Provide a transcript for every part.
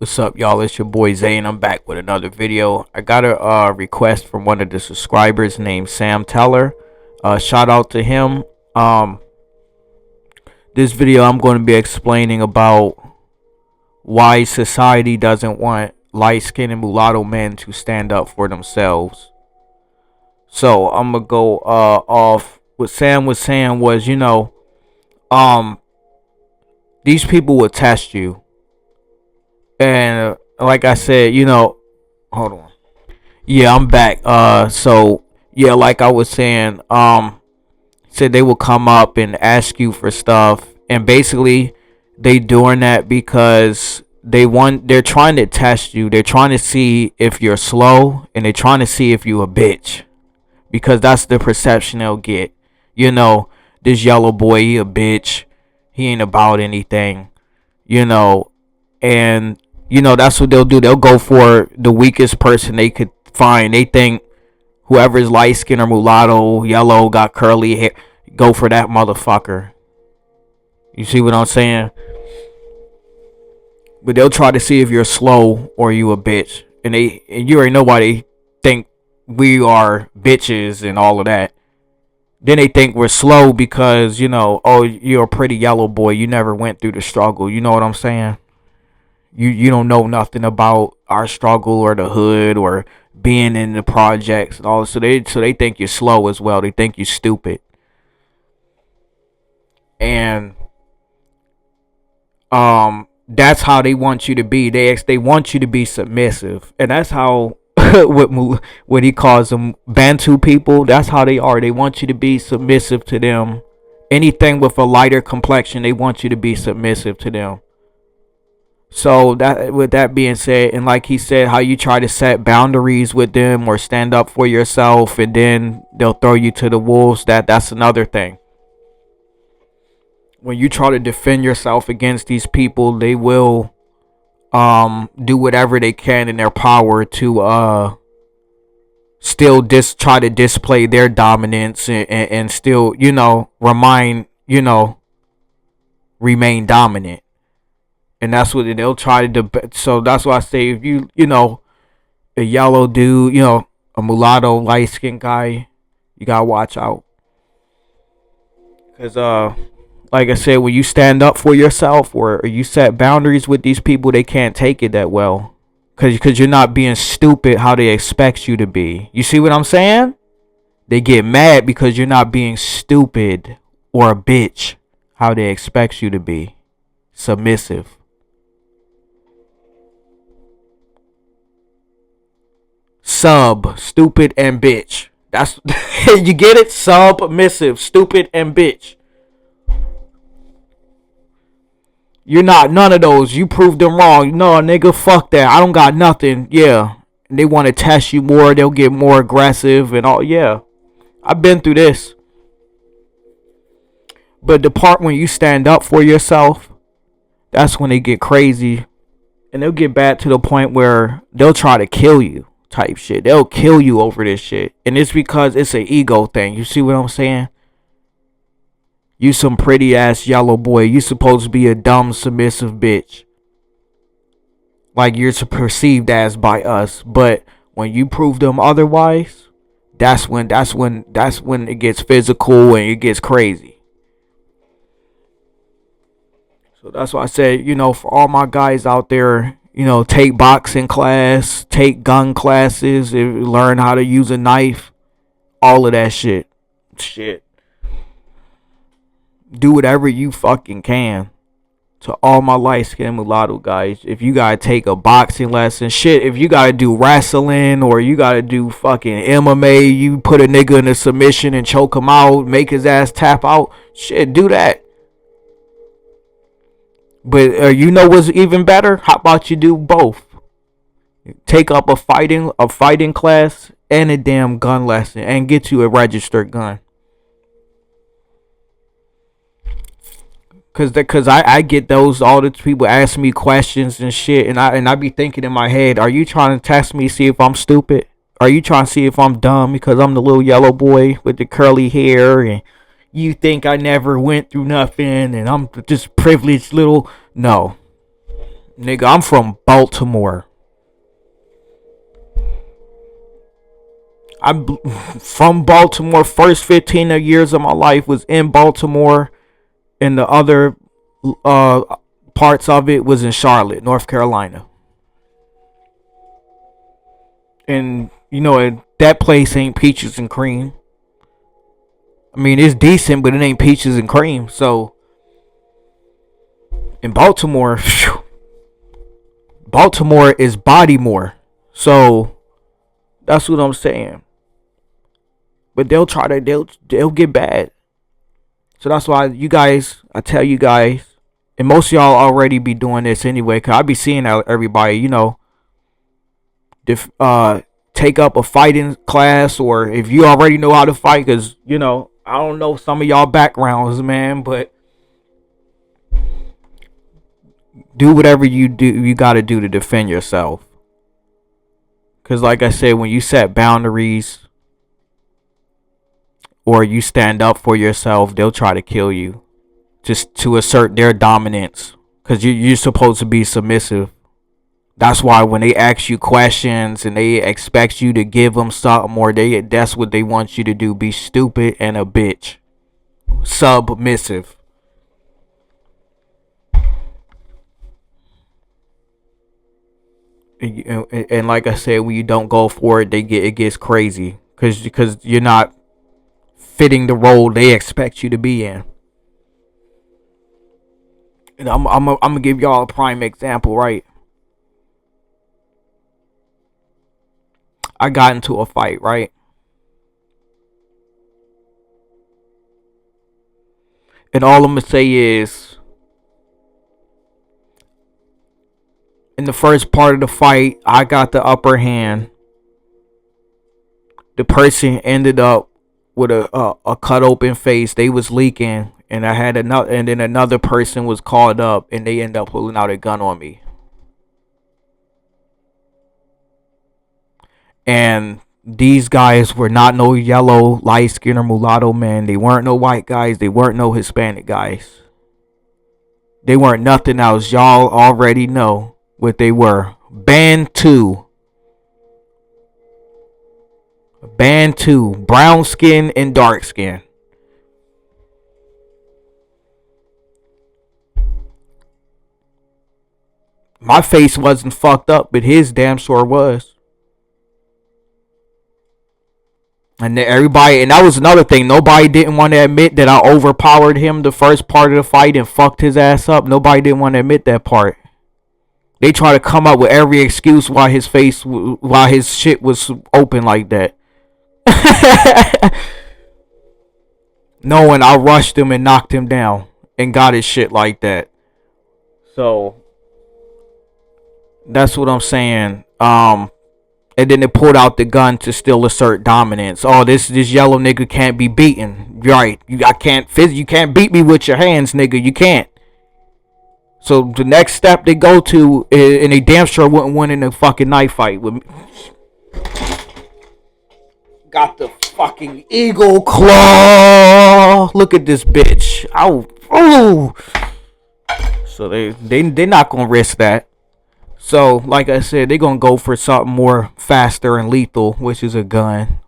What's up, y'all? It's your boy Zay, and I'm back with another video. I got a request from one of the subscribers named Sam Teller. Shout out to him. This video I'm going to be explaining about why society doesn't want light skinned and mulatto men to stand up for themselves. So I'm gonna go off. What Sam was saying was, um, these people will test you. And like I said, hold on. Yeah, I'm back. So yeah, like I was saying, said they will come up and ask you for stuff, and basically they doing that because they're trying to test you. They're trying to see if you're slow, and they're trying to see if you a bitch, because that's the perception they'll get. This yellow boy, he a bitch. He ain't about anything. And that's what they'll do. They'll go for the weakest person they could find. They think whoever's light skin or mulatto, yellow, got curly hair, go for that motherfucker. You see what I'm saying? But they'll try to see if you're slow or you a bitch. And you already know why they think we are bitches and all of that. Then they think we're slow because, oh, you're a pretty yellow boy. You never went through the struggle. You know what I'm saying? You don't know nothing about our struggle or the hood or being in the projects and all. So they think you're slow as well. They think you're stupid. And that's how they want you to be. They want you to be submissive. And that's how what he calls them Bantu people, that's how they are. They want you to be submissive to them. Anything with a lighter complexion, they want you to be submissive to them. So that, with that being said, and like he said, how you try to set boundaries with them or stand up for yourself, and then they'll throw you to the wolves. That's another thing. When you try to defend yourself against these people, they will do whatever they can in their power to still try to display their dominance, and still remain dominant. And that's what they'll try to do. So that's why I say, if a yellow dude, a mulatto, light skinned guy, you gotta watch out. Cause like I said, when you stand up for yourself or you set boundaries with these people, they can't take it that well. Cause you're not being stupid how they expect you to be. You see what I'm saying? They get mad because you're not being stupid or a bitch how they expect you to be. Submissive. Stupid, and bitch. That's you get it? Submissive, stupid, and bitch. You're not none of those. You proved them wrong. No, nigga, fuck that. I don't got nothing. Yeah. And they want to test you more. They'll get more aggressive and all. Yeah. I've been through this. But the part when you stand up for yourself, that's when they get crazy. And they'll get bad to the point where they'll try to kill you. Type shit. They'll kill you over this shit. And it's because it's an ego thing. You see what I'm saying? You some pretty ass yellow boy. You supposed to be a dumb submissive bitch. Like you're perceived as by us. But when you prove them otherwise, that's when it gets physical and it gets crazy. So that's why I said, for all my guys out there, take boxing class, take gun classes, learn how to use a knife, all of that shit. Do whatever you fucking can. To all my light skinned mulatto guys, if you gotta take a boxing lesson, shit, if you gotta do wrestling or you gotta do fucking MMA, you put a nigga in a submission and choke him out, make his ass tap out, shit, do that. But what's even better? How about you do both? Take up a fighting class and a damn gun lesson and get you a registered gun. Cause I get those, all the people ask me questions and shit, and I be thinking in my head, are you trying to test me, see if I'm stupid? Are you trying to see if I'm dumb because I'm the little yellow boy with the curly hair, and you think I never went through nothing and I'm just privileged little? No, Nigga, I'm from Baltimore. I'm from Baltimore. First 15 years of my life was in Baltimore, and the other uh, parts of it was in Charlotte, North Carolina. And you know that place ain't peaches and cream. I mean, it's decent, but it ain't peaches and cream. So in Baltimore, Baltimore is Bodymore. So that's what I'm saying. But they'll get bad. So that's why I tell you guys, and most of y'all already be doing this anyway, cause I be seeing everybody, take up a fighting class, or if you already know how to fight, cause I don't know some of y'all backgrounds, man, but do whatever you gotta do to defend yourself. Cause like I said, when you set boundaries or you stand up for yourself, they'll try to kill you just to assert their dominance. Cause you're supposed to be submissive. That's why when they ask you questions and they expect you to give them something, or that's what they want you to do, be stupid and a bitch. Submissive. And like I said, when you don't go for it, it gets crazy because you're not fitting the role they expect you to be in. And I'm gonna give y'all a prime example, right? I got into a fight, right? And all I'm gonna say is, in the first part of the fight, I got the upper hand. The person ended up with a cut open face. They was leaking, and I had another person was called up, and they ended up pulling out a gun on me. And these guys were not no yellow, light skin, or mulatto men. They weren't no white guys. They weren't no Hispanic guys. They weren't nothing else. Y'all already know what they were. Bantu. Brown skin and dark skin. My face wasn't fucked up, but his damn sure was. And that was another thing. Nobody didn't want to admit that I overpowered him the first part of the fight and fucked his ass up. Nobody didn't want to admit that part. They try to come up with every excuse why his shit was open like that. Knowing I rushed him and knocked him down and got his shit like that. So that's what I'm saying. And then they pulled out the gun to still assert dominance. Oh, this yellow nigga can't be beaten. Right? You can't beat me with your hands, nigga. You can't. So the next step they go to, and they damn sure wouldn't win in a fucking knife fight with me. Got the fucking eagle claw. Look at this bitch. Oh. So they're not gonna risk that. So, like I said, they're going to go for something more faster and lethal, which is a gun.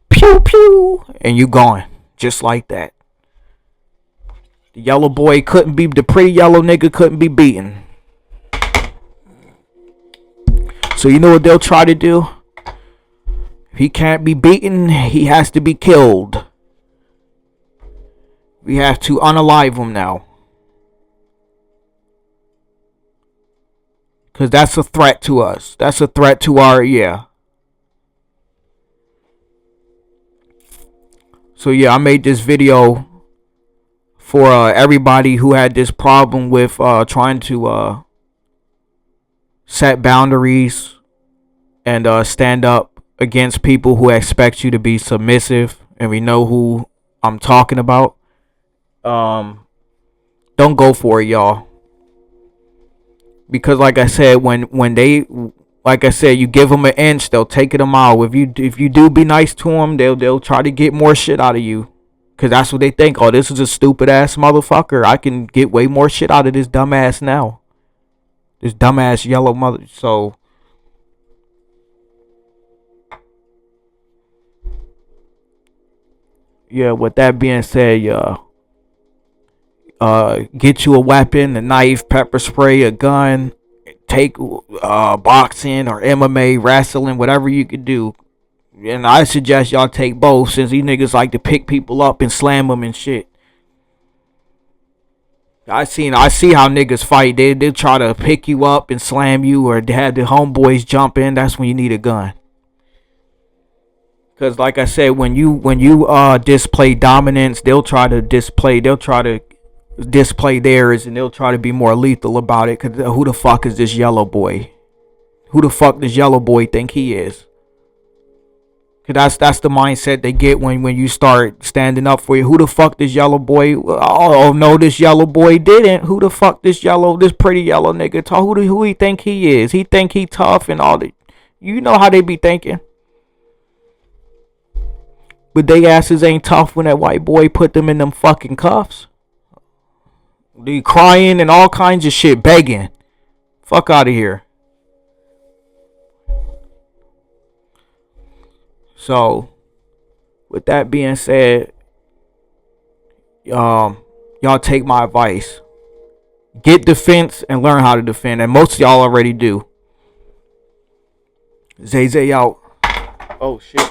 Pew, pew. And you gone. Just like that. The pretty yellow nigga couldn't be beaten. So, you know what they'll try to do? If he can't be beaten, he has to be killed. We have to unalive him now. Because that's a threat to us. That's a threat to our, yeah. So, yeah, I made this video for everybody who had this problem with trying to set boundaries and stand up against people who expect you to be submissive. And we know who I'm talking about. Don't go for it, y'all. Because like I said, when they, like I said, you give them an inch, they'll take it a mile. If you do be nice to them, they'll try to get more shit out of you. Because that's what they think. Oh, this is a stupid ass motherfucker. I can get way more shit out of this dumb ass now. This dumbass yellow mother. So yeah, with that being said, get you a weapon, a knife, pepper spray, a gun, take boxing or MMA, wrestling, whatever you could do. And I suggest y'all take both, since these niggas like to pick people up and slam them and shit. I see how niggas fight. They try to pick you up and slam you, or they had the homeboys jump in. That's when you need a gun. Cause like I said, when you display dominance, they'll try to display theirs, and they'll try to be more lethal about it. Cause who the fuck is this yellow boy? Who the fuck does yellow boy think he is? Cause that's the mindset they get when you start standing up for you. Who the fuck this yellow boy? Oh no, this yellow boy didn't. Who the fuck this pretty yellow nigga? Who he think he is? He think he tough and all that. You know how they be thinking. But they asses ain't tough when that white boy put them in them fucking cuffs. They crying and all kinds of shit, begging. Fuck out of here. So, with that being said, y'all take my advice. Get defense and learn how to defend. And most of y'all already do. Zay out. Oh shit.